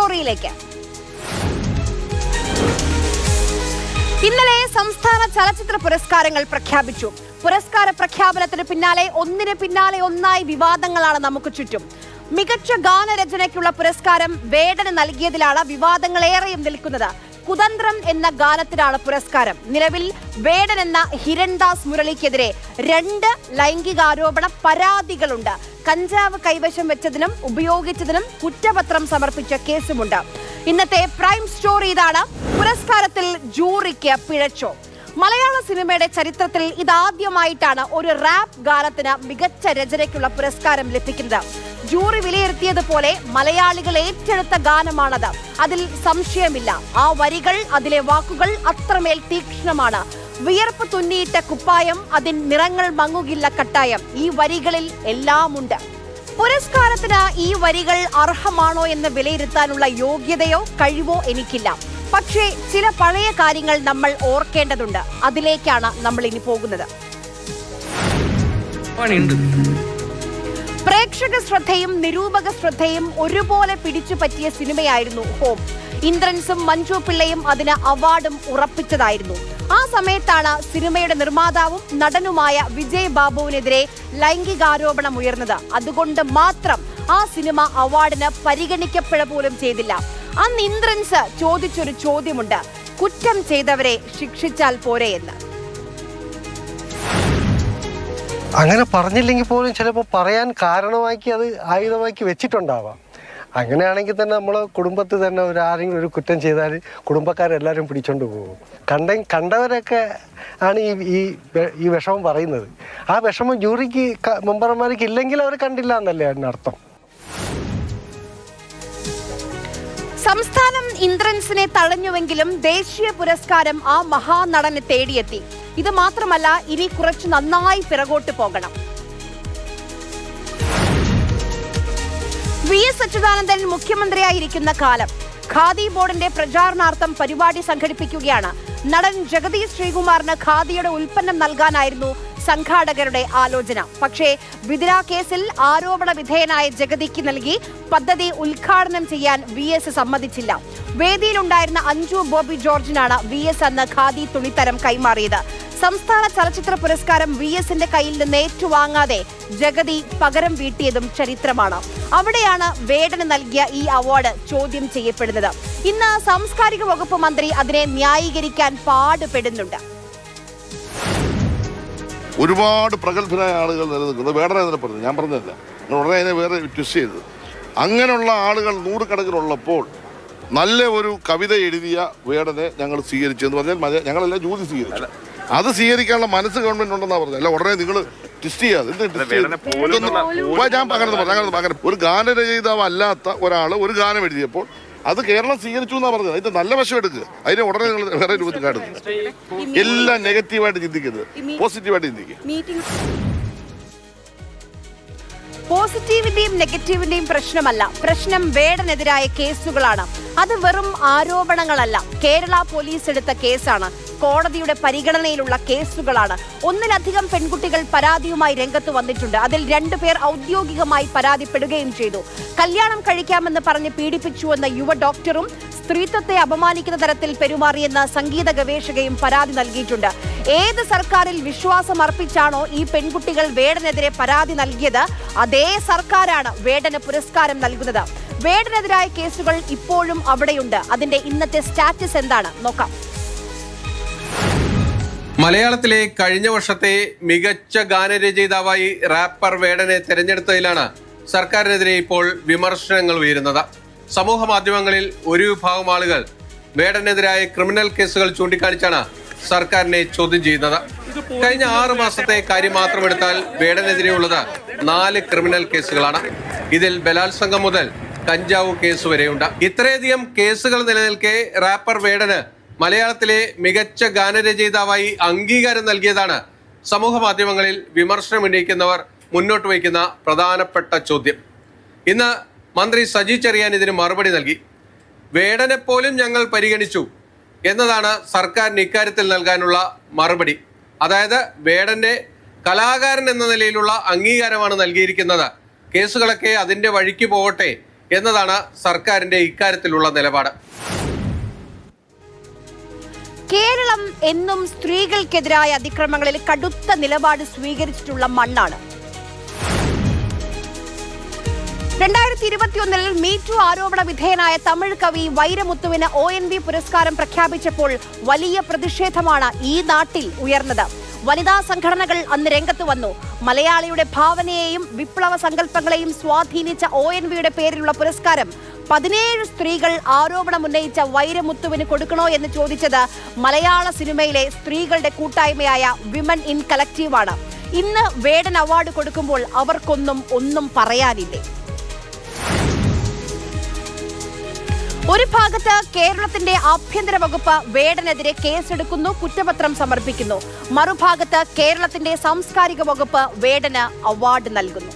സ്റ്റോറിയിലേക്ക്. ഇന്നലെ സംസ്ഥാന ചലച്ചിത്ര പുരസ്കാരങ്ങൾ പ്രഖ്യാപിച്ചു. പുരസ്കാര പ്രഖ്യാപനത്തിന് പിന്നാലെ ഒന്നിന് പിന്നാലെ ഒന്നായി വിവാദങ്ങളാണ് നമുക്ക് ചുറ്റും. മികച്ച ഗാനരചനയ്ക്കുള്ള പുരസ്കാരം വേടന് നൽകിയതിലാണ് വിവാദങ്ങളേറെയും നിൽക്കുന്നത്. കുതന്ത്രം എന്ന ഗാനത്തിനാണ് പുരസ്കാരം. നിലവിൽ വേടൻ എന്ന ഹിരൺദാസ് മുരളിക്കെതിരെ 2 ലൈംഗികാരോപണ പരാതികളുണ്ട്. കഞ്ചാവ് കൈവശം വെച്ചതിനും ഉപയോഗിച്ചതിനും കുറ്റപത്രം സമർപ്പിച്ച കേസുമുണ്ട്. ഇന്നത്തെ പ്രൈം സ്റ്റോറി ഇതാണ്. പുരസ്കാരത്തിൽ ജൂറിക്ക് പിഴച്ചോ? മലയാള സിനിമയുടെ ചരിത്രത്തിൽ ഇതാദ്യമായിട്ടാണ് ഒരു റാപ്പ് ഗാനത്തിന് മികച്ച രചനയ്ക്കുള്ള പുരസ്കാരം ലഭിക്കുന്നത്. ജൂറി വിലയിരുത്തിയതുപോലെ മലയാളികൾ ഏറ്റെടുത്ത ഗാനമാണത്. അതിൽ സംശയമില്ല. ആ വരികൾ, അതിലെ വാക്കുകൾ അത്രമേൽ തീക്ഷ്ണമാണ്. വിയർപ്പ് തുന്നിയിട്ട കുപ്പായം, അതിൻ നിറങ്ങൾ മങ്ങുകില്ല കട്ടായം. ഈ വരികളിൽ എല്ലാമുണ്ട്. പുരസ്കാരത്തിന് ഈ വരികൾ അർഹമാണോ എന്ന് വിലയിരുത്താനുള്ള യോഗ്യതയോ കഴിവോ എനിക്കില്ല. പക്ഷേ ചില പഴയ കാര്യങ്ങൾ നമ്മൾ ഓർക്കേണ്ടതുണ്ട്. അതിലേക്കാണ് നമ്മൾ ഇനി പോകുന്നത്. പ്രേക്ഷക ശ്രദ്ധയും നിരൂപക ശ്രദ്ധയും ഒരുപോലെ പിടിച്ചു പറ്റിയ സിനിമയായിരുന്നു ഹോം. ഇന്ദ്രൻസും മഞ്ജു പിള്ളയും അതിന് അവാർഡും ഉറപ്പിച്ചതായിരുന്നു. ആ സമയത്താണ് സിനിമയുടെ നിർമ്മാതാവും നടനുമായ വിജയ് ബാബുവിനെതിരെ ലൈംഗികാരോപണം ഉയർന്നത്. അതുകൊണ്ട് മാത്രം ആ സിനിമ അവാർഡിന് പരിഗണിക്കപ്പെടുക പോലും ചെയ്തില്ല. അന്ന് ഇന്ദ്രൻസ് ചോദിച്ചൊരു ചോദ്യമുണ്ട്: കുറ്റം ചെയ്തവരെ ശിക്ഷിച്ചാൽ പോരെ എന്ന്. അങ്ങനെ പറഞ്ഞില്ലെങ്കിൽ പോലും ചിലപ്പോൾ പറയാൻ കാരണമാക്കി അത് ആയുധമാക്കി വെച്ചിട്ടുണ്ടാവാം. അങ്ങനെയാണെങ്കിൽ തന്നെ നമ്മളെ കുടുംബത്തിൽ തന്നെ ആരെങ്കിലും ഒരു കുറ്റം ചെയ്താൽ കുടുംബക്കാരെല്ലാവരും പിടിച്ചോണ്ട് പോകും. കണ്ടവരൊക്കെ ആണ് ഈ വിഷമം പറയുന്നത്. ആ വിഷമം ജൂറിക്ക് മെമ്പർമാർക്ക് ഇല്ലെങ്കിൽ അവർ കണ്ടില്ല എന്നല്ലേ അതിനർത്ഥം. സംസ്ഥാനം ഇന്ദ്രൻസിനെ തടഞ്ഞുവെങ്കിലും ദേശീയ പുരസ്കാരം ആ മഹാനടനെ തേടിയെത്തി. ഇത് മാത്രമല്ല, ഇനി കുറച്ച് നന്നായി പിറകോട്ട് പോകണം. വി.എസ്. അച്യുതാനന്ദൻ മുഖ്യമന്ത്രിയായിരിക്കുന്ന കാലം ഖാദി ബോർഡിന്റെ പ്രചാരണാർത്ഥം പരിപാടി സംഘടിപ്പിക്കുകയാണ്. നടൻ ജഗദീഷ് ശ്രീകുമാറിന് ഖാദിയുടെ ഉൽപ്പന്നം നൽകാനായിരുന്നു സംഘാടകരുടെ ആലോചന. പക്ഷേ വിദിര കേസിൽ ആരോപണ വിധേയനായ ജഗതിക്ക് നൽകി പദ്ധതി ഉദ്ഘാടനം ചെയ്യാൻ വി.എസ്. സമ്മതിച്ചില്ല. വേദിയിലുണ്ടായിരുന്ന അഞ്ജു ബോബി ജോർജിനാണ് വി.എസ്. അന്ന് ഖാദി തുണിത്തരം കൈമാറിയത്. സംസ്ഥാന ചലച്ചിത്ര പുരസ്കാരം വി.എസിന്റെ കയ്യിൽ നിന്ന് ഏറ്റുവാങ്ങാതെ ജഗതി പകരം വീട്ടിയതും ചരിത്രമാണ്. അവിടെയാണ് വേടന് നൽകിയ ഈ അവാർഡ് ചോദ്യം ചെയ്യപ്പെടുന്നത്. ഇന്ന് സാംസ്കാരിക വകുപ്പ് മന്ത്രി അതിനെ ന്യായീകരിക്കാൻ പാടുപെടുന്നുണ്ട്. ഒരുപാട് പ്രഗത്ഭരായ ആളുകൾ നിലനിൽക്കുന്നത് വേടനെ തന്നെ പറഞ്ഞു, ഞാൻ പറഞ്ഞതല്ല, ഉടനെ അതിനെ വേറെ ട്വിസ്റ്റ് ചെയ്തത്. അങ്ങനെയുള്ള ആളുകൾ നൂറുകണക്കിനുള്ളപ്പോൾ നല്ല ഒരു കവിത എഴുതിയ വേടനെ ഞങ്ങൾ സ്വീകരിച്ചെന്ന് പറഞ്ഞാൽ ഞങ്ങളെല്ലാം ജൂതി സ്വീകരിച്ചു. അത് സ്വീകരിക്കാനുള്ള മനസ്സ് ഗവൺമെന്റ് ഉണ്ടെന്നാണ് പറഞ്ഞത്. അല്ല ഉടനെ നിങ്ങൾ ട്വിസ്റ്റ് ചെയ്യാതെ ഞാൻ അങ്ങനെ ഒരു ഗാനരചയിതാവ് അല്ലാത്ത ഒരാൾ ഒരു ഗാനം എഴുതിയപ്പോൾ അത് കേരളം സ്വീകരിച്ചു എന്നാണ് പറഞ്ഞത്. അതിന്റെ നല്ല വശം എടുക്കുക. അതിനെ ഉടനെ നിങ്ങൾ വേറെ രൂപത്തിൽ കാണുന്നത്. എല്ലാം നെഗറ്റീവായിട്ട് ചിന്തിക്കരുത്, പോസിറ്റീവായിട്ട് ചിന്തിക്കുക. പോസിറ്റീവിന്റെയും നെഗറ്റീവിന്റെയും പ്രശ്നമല്ല, പ്രശ്നം വേടനെതിരായ കേസുകളാണ്. അത് വെറും ആരോപണങ്ങളല്ല, കേരള പോലീസ് എടുത്ത കേസാണ്, കോടതിയുടെ പരിഗണനയിലുള്ള കേസുകളാണ്. ഒന്നിലധികം പെൺകുട്ടികൾ പരാതിയുമായി രംഗത്ത് വന്നിട്ടുണ്ട്. അതിൽ 2 പേർ ഔദ്യോഗികമായി പരാതിപ്പെടുകയും ചെയ്തു. കല്യാണം കഴിക്കാമെന്ന് പറഞ്ഞ് പീഡിപ്പിച്ചുവെന്ന യുവ ഡോക്ടറും സ്ത്രീത്വത്തെ അപമാനിക്കുന്ന തരത്തിൽ പെരുമാറിയെന്ന സംഗീത ഗവേഷകയും പരാതി നൽകിയിട്ടുണ്ട്. ഏത് സർക്കാരിൽ വിശ്വാസം അർപ്പിച്ചാണോ ഈ പെൺകുട്ടികൾ വേടനെതിരെ പരാതി നൽകിയത്, അതേ സർക്കാരാണ് വേടന് പുരസ്കാരം നൽകുന്നത്. വേടനെതിരായ കേസുകൾ ഇപ്പോഴും അവിടെയുണ്ട്. അതിന്റെ ഇന്നത്തെ സ്റ്റാറ്റസ് എന്താണ് നോക്കാം. മലയാളത്തിലെ കഴിഞ്ഞ വർഷത്തെ മികച്ച ഗാനരചയിതാവായി റാപ്പർ വേടനെ തെരഞ്ഞെടുത്തതിലാണ് സർക്കാരിനെതിരെ ഇപ്പോൾ വിമർശനങ്ങൾ ഉയരുന്നത്. സമൂഹ മാധ്യമങ്ങളിൽ ഒരു വിഭാഗം ആളുകൾ വേടനെതിരായ ക്രിമിനൽ കേസുകൾ ചൂണ്ടിക്കാണിച്ചാണ് സർക്കാരിനെ ചോദ്യം ചെയ്യുന്നത്. കഴിഞ്ഞ 6 മാസത്തെ കാര്യം മാത്രമെടുത്താൽ വേടനെതിരെയുള്ളത് 4 ക്രിമിനൽ കേസുകളാണ്. ഇതിൽ ബലാത്സംഗം മുതൽ കഞ്ചാവ് കേസ് വരെയുണ്ട്. ഇത്രയധികം കേസുകൾ നിലനിൽക്കെ റാപ്പർ വേടന് മലയാളത്തിലെ മികച്ച ഗാനരചയിതാവായി അംഗീകാരം നൽകിയതാണ് സമൂഹ മാധ്യമങ്ങളിൽ വിമർശനം ഉന്നയിക്കുന്നവർ മുന്നോട്ട് വയ്ക്കുന്ന പ്രധാനപ്പെട്ട ചോദ്യം. ഇന്ന് മന്ത്രി സജി ചെറിയാൻ ഇതിന് മറുപടി നൽകി. വേടനെ പോലും ഞങ്ങൾ പരിഗണിച്ചു എന്നതാണ് സർക്കാരിന് ഇക്കാര്യത്തിൽ നൽകാനുള്ള മറുപടി. അതായത് വേടന്റെ കലാകാരൻ എന്ന നിലയിലുള്ള അംഗീകാരമാണ് നൽകിയിരിക്കുന്നത്. കേസുകളൊക്കെ അതിൻ്റെ വഴിക്ക് പോകട്ടെ എന്നതാണ് സർക്കാരിന്റെ ഇക്കാര്യത്തിലുള്ള നിലപാട്. കേരളം എന്നും സ്ത്രീകൾക്കെതിരായ അതിക്രമങ്ങളിൽ കടുത്ത നിലപാട് സ്വീകരിച്ചിട്ടുള്ള മണ്ണാണ്. 2021 മീറ്റു ആരോപണ വിധേയനായ തമിഴ് കവി വൈരമുത്തുവിന് ONV പുരസ്കാരം പ്രഖ്യാപിച്ചപ്പോൾ വലിയ പ്രതിഷേധമാണ് ഈ നാട്ടിൽ ഉയർന്നത്. വനിതാ സംഘടനകൾ അന്ന് രംഗത്ത് വന്നു. മലയാളിയുടെ ഭാവനയെയും വിപ്ലവ സങ്കല്പങ്ങളെയും സ്വാധീനിച്ച ONVയുടെ പേരിലുള്ള പുരസ്കാരം 17 സ്ത്രീകൾ ആരോപണമുന്നയിച്ച വൈരമുത്തുവിന് കൊടുക്കണോ എന്ന് ചോദിച്ചത് മലയാള സിനിമയിലെ സ്ത്രീകളുടെ കൂട്ടായ്മയായ വിമൻ ഇൻ കളക്റ്റീവാണ്. ഇന്ന് വേടൻ അവാർഡ് കൊടുക്കുമ്പോൾ ഒന്നും പറയാനില്ലേ? ഒരു ഭാഗത്ത് കേരളത്തിന്റെ ആഭ്യന്തര വകുപ്പ് വേടനെതിരെ കേസെടുക്കുന്നു, കുറ്റപത്രം സമർപ്പിക്കുന്നു. മറുഭാഗത്ത് കേരളത്തിന്റെ സാംസ്കാരിക വകുപ്പ് വേടന് അവാർഡ് നൽകുന്നു.